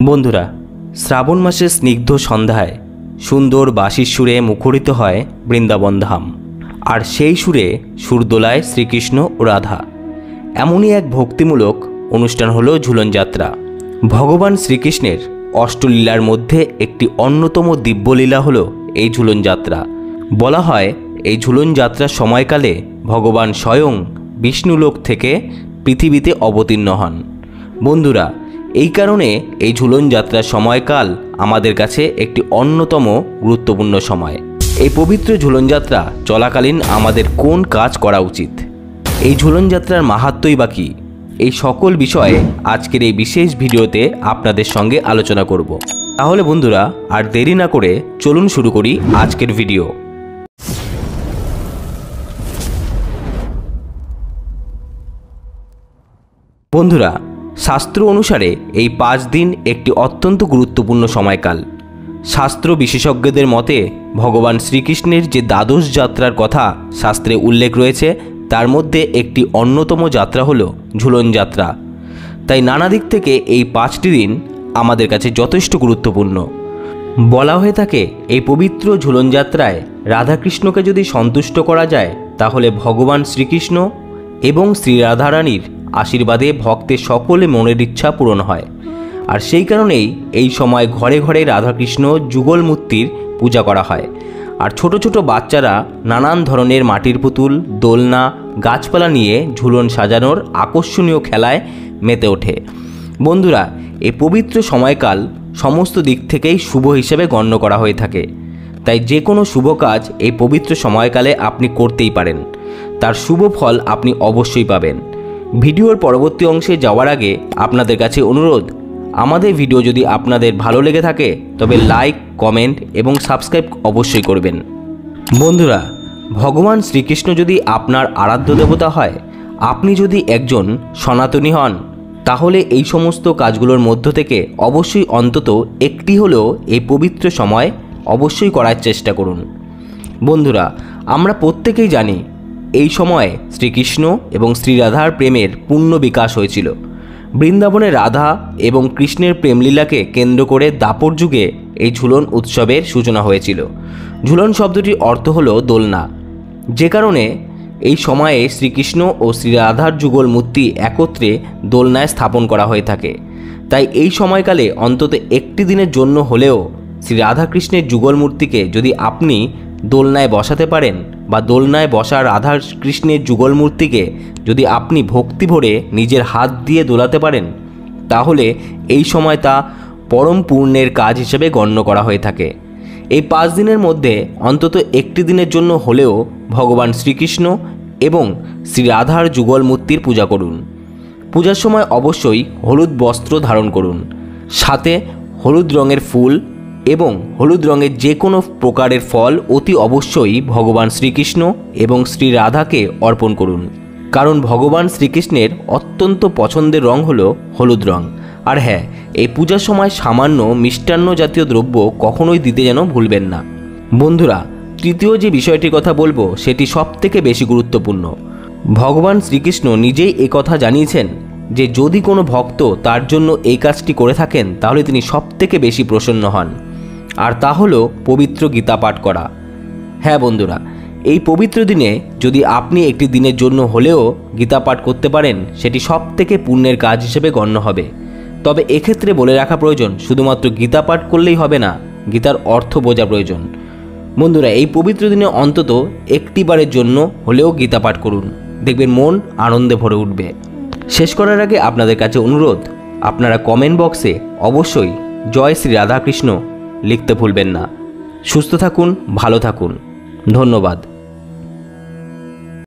বন্ধুরা, শ্রাবণ মাসের স্নিগ্ধ সন্ধ্যায় সুন্দর বাঁশির সুরে মুখরিত হয় বৃন্দাবন ধাম। আর সেই সুরে সুর দোলায় শ্রীকৃষ্ণ ও রাধা। এমনই এক ভক্তিমূলক অনুষ্ঠান হলো ঝুলন যাত্রা। ভগবান শ্রীকৃষ্ণের অষ্টলীলার মধ্যে একটি অন্যতম দিব্যলীলা হলো এই ঝুলন যাত্রা। বলা হয় এই ঝুলন যাত্রার সময়কালে ভগবান স্বয়ং বিষ্ণুলোক থেকে পৃথিবীতে অবতীর্ণ হন। বন্ধুরা, এই কারণে এই ঝুলন যাত্রার সময়কাল আমাদের কাছে একটি অন্যতম গুরুত্বপূর্ণ সময়। এই পবিত্র ঝুলন যাত্রা চলাকালীন আমাদের কোন কাজ করা উচিত, এই ঝুলন যাত্রার মাহাত্ম্যই বা কী, এই সকল বিষয়ে আজকের এই বিশেষ ভিডিওতে আপনাদের সঙ্গে আলোচনা করব। তাহলে বন্ধুরা, আর দেরি না করে চলুন শুরু করি আজকের ভিডিও। বন্ধুরা, শাস্ত্র অনুসারে এই 5 দিন একটি অত্যন্ত গুরুত্বপূর্ণ সময়কাল। শাস্ত্র বিশেষজ্ঞদের মতে ভগবান শ্রীকৃষ্ণের যে দ্বাদশ যাত্রার কথা শাস্ত্রে উল্লেখ রয়েছে, তার মধ্যে একটি অন্যতম যাত্রা হলো ঝুলন যাত্রা। তাই নানা দিক থেকে এই 5টি দিন আমাদের কাছে যথেষ্ট গুরুত্বপূর্ণ। বলা হয়ে থাকে এই পবিত্র ঝুলন যাত্রায় রাধাকৃষ্ণকে যদি সন্তুষ্ট করা যায়, তাহলে ভগবান শ্রীকৃষ্ণ এবং শ্রী রাধারানীর আশীর্বাদে ভক্তের সকলে মনের ইচ্ছা পূরণ হয়। আর সেই কারণেই এই সময় ঘরে ঘরে রাধাকৃষ্ণ যুগল মূর্তির পূজা করা হয়। আর ছোট ছোট বাচ্চারা নানান ধরনের মাটির পুতুল, দোলনা, গাছপালা নিয়ে ঝুলন সাজানোর আকর্ষণীয় খেলায় মেতে ওঠে। বন্ধুরা, এই পবিত্র সময়কাল সমস্ত দিক থেকেই শুভ হিসেবে গণ্য করা হয়ে থাকে। তাই যে কোনো শুভ কাজ এই পবিত্র সময়কালে আপনি করতেই পারেন, তার শুভ ফল আপনি অবশ্যই পাবেন। ভিডিওর পরবর্তী অংশে যাওয়ার আগে আপনাদের কাছে অনুরোধ, আমাদের ভিডিও যদি আপনাদের ভালো লেগে থাকে তবে লাইক, কমেন্ট এবং সাবস্ক্রাইব অবশ্যই করবেন। বন্ধুরা, ভগবান শ্রীকৃষ্ণ যদি আপনার আরাধ্য দেবতা হয়, আপনি যদি একজন সনাতনী হন, তাহলে এই সমস্ত কাজগুলোর মধ্য থেকে অবশ্যই অন্তত একটি হলেও এই পবিত্র সময় অবশ্যই করার চেষ্টা করুন। বন্ধুরা, আমরা প্রত্যেকেই জানি এই সময়ে শ্রীকৃষ্ণ এবং শ্রী রাধার প্রেমের পূর্ণ বিকাশ হয়েছিল। বৃন্দাবনে রাধা এবং কৃষ্ণের প্রেমলীলাকে কেন্দ্র করে দাপর যুগে এই ঝুলন উৎসবের সূচনা হয়েছিল। ঝুলন শব্দটির অর্থ হলো দোলনা, যে কারণে এই সময়ে শ্রীকৃষ্ণ ও শ্রী রাধার যুগল মূর্তি একত্রে দোলনায় স্থাপন করা হয়ে থাকে। তাই এই সময়কালে অন্তত একটি দিনের জন্য হলেও শ্রী রাধাকৃষ্ণের যুগল মূর্তিকে যদি আপনি দোলনায় বসাতে পারেন, বা দোলনায় বসা রাধা কৃষ্ণের যুগল মূর্তিকে যদি আপনি ভক্তি ভরে নিজের হাত দিয়ে দোলাতে পারেন, তাহলে এই সময় তা পরম পুণ্যের কাজ হিসেবে গণ্য করা হয়ে থাকে। এই 5 দিনের মধ্যে অন্তত একটি দিনের জন্য হলেও ভগবান শ্রীকৃষ্ণ এবং শ্রী রাধার যুগল মূর্তির পূজা করুন। পূজার সময় অবশ্যই হলুদ বস্ত্র ধারণ করুন, সাথে হলুদ রঙের ফুল এবং হলুদ রঙের যে কোনো প্রকারের ফল অতি অবশ্যই ভগবান শ্রীকৃষ্ণ এবং শ্রী রাধাকে অর্পণ করুন। কারণ ভগবান শ্রীকৃষ্ণের অত্যন্ত পছন্দের রং হলো হলুদ রং। আর হ্যাঁ, এই পূজার সময় সামান্য মিষ্টান্ন জাতীয় দ্রব্য কখনোই দিতে যেন ভুলবেন না। বন্ধুরা, তৃতীয় যে বিষয়টির কথা বলবো সেটি সবথেকে বেশি গুরুত্বপূর্ণ। ভগবান শ্রীকৃষ্ণ নিজেই একথা জানিয়েছেন যে যদি কোনো ভক্ত তার জন্য এই কাজটি করে থাকেন, তাহলে তিনি সবথেকে বেশি প্রসন্ন হন। আর তা হলো পবিত্র গীতা পাঠ করা। হ্যাঁ বন্ধুরা, এই পবিত্র দিনে যদি আপনি একটি দিনের জন্য হলেও গীতা পাঠ করতে পারেন, সেটি সবথেকে পুণ্যের কাজ হিসেবে গণ্য হবে। তবে এক্ষেত্রে বলে রাখা প্রয়োজন, শুধুমাত্র গীতা পাঠ করলেই হবে না, গীতার অর্থ বোঝা প্রয়োজন। বন্ধুরা, এই পবিত্র দিনে অন্তত একটিবারের জন্য হলেও গীতা পাঠ করুন, দেখবেন মন আনন্দে ভরে উঠবে। শেষ করার আগে আপনাদের কাছে অনুরোধ, আপনারা কমেন্ট বক্সে অবশ্যই জয় শ্রী রাধাকৃষ্ণ লিখতে ভুলবেন না। সুস্থ থাকুন, ভালো থাকুন, ধন্যবাদ।